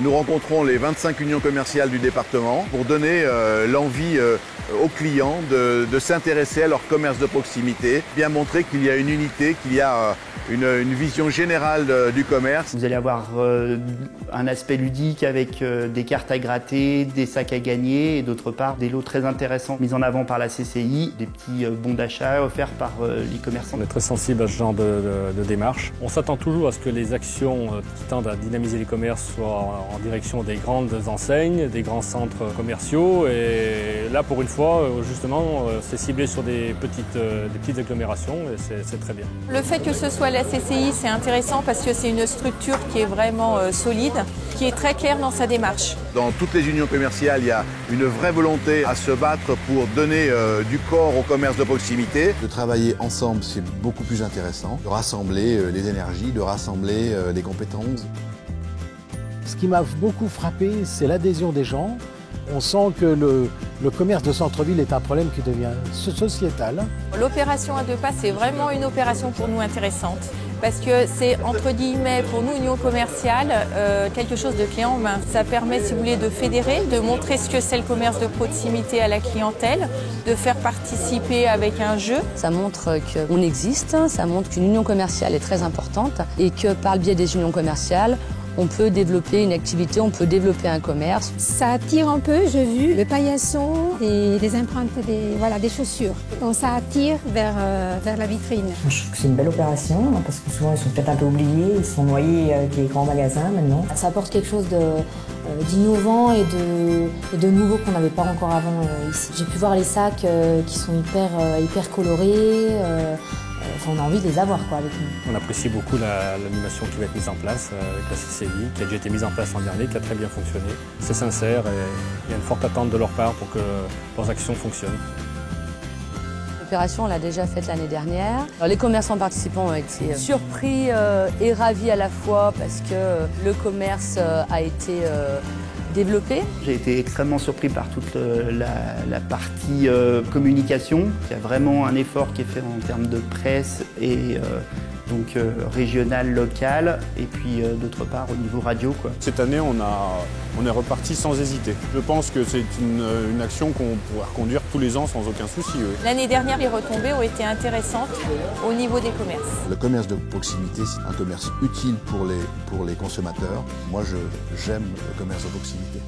nous rencontrons les 25 unions commerciales du département pour donner l'envie aux clients de s'intéresser à leur commerce de proximité, bien montrer qu'il y a une unité, qu'il y a une vision générale du commerce. Vous allez avoir un aspect ludique avec des cartes à gratter, des sacs à gagner et d'autre part des lots très intéressants mis en avant par la CCI, des petits bons d'achat offerts par les commerçants. On est très sensible à ce genre de démarche. On s'attend toujours à ce que les actions qui tendent à dynamiser les commerces soient en direction des grandes enseignes, des grands centres commerciaux et là pour une fois justement c'est ciblé sur des petites agglomérations et c'est très bien. Le fait que ce soit la CCI, c'est intéressant parce que c'est une structure qui est vraiment solide, qui est très claire dans sa démarche. Dans toutes les unions commerciales, il y a une vraie volonté à se battre pour donner du corps au commerce de proximité. De travailler ensemble, c'est beaucoup plus intéressant. De rassembler les énergies, de rassembler les compétences. Ce qui m'a beaucoup frappé, c'est l'adhésion des gens. On sent que le commerce de centre-ville est un problème qui devient sociétal. L'opération à deux pas, c'est vraiment une opération pour nous intéressante parce que c'est, entre guillemets, pour nous, union commerciale, quelque chose de clé en main. Ça permet, si vous voulez, de fédérer, de montrer ce que c'est le commerce de proximité à la clientèle, de faire participer avec un jeu. Ça montre qu'on existe, ça montre qu'une union commerciale est très importante et que par le biais des unions commerciales, on peut développer une activité, on peut développer un commerce. Ça attire un peu, j'ai vu, le paillasson et des empreintes, des chaussures. Donc ça attire vers la vitrine. Je trouve que c'est une belle opération parce que souvent ils sont peut-être un peu oubliés, ils sont noyés avec les grands magasins maintenant. Ça apporte quelque chose d'innovant et de nouveau qu'on n'avait pas encore avant ici. J'ai pu voir les sacs qui sont hyper colorés. On a envie de les avoir avec nous. On apprécie beaucoup l'animation qui va être mise en place avec la CCI, qui a déjà été mise en place l'an dernier, qui a très bien fonctionné. C'est sincère et il y a une forte attente de leur part pour que leurs actions fonctionnent. L'opération, on l'a déjà faite l'année dernière. Alors, les commerçants participants ont été surpris et ravis à la fois parce que le commerce a été développé. J'ai été extrêmement surpris par toute la partie communication. Il y a vraiment un effort qui est fait en termes de presse et donc régional, local, et puis d'autre part au niveau radio. Cette année, on est reparti sans hésiter. Je pense que c'est une action qu'on pourra reconduire tous les ans sans aucun souci. Oui. L'année dernière, les retombées ont été intéressantes au niveau des commerces. Le commerce de proximité, c'est un commerce utile pour les consommateurs. Moi, j'aime le commerce de proximité.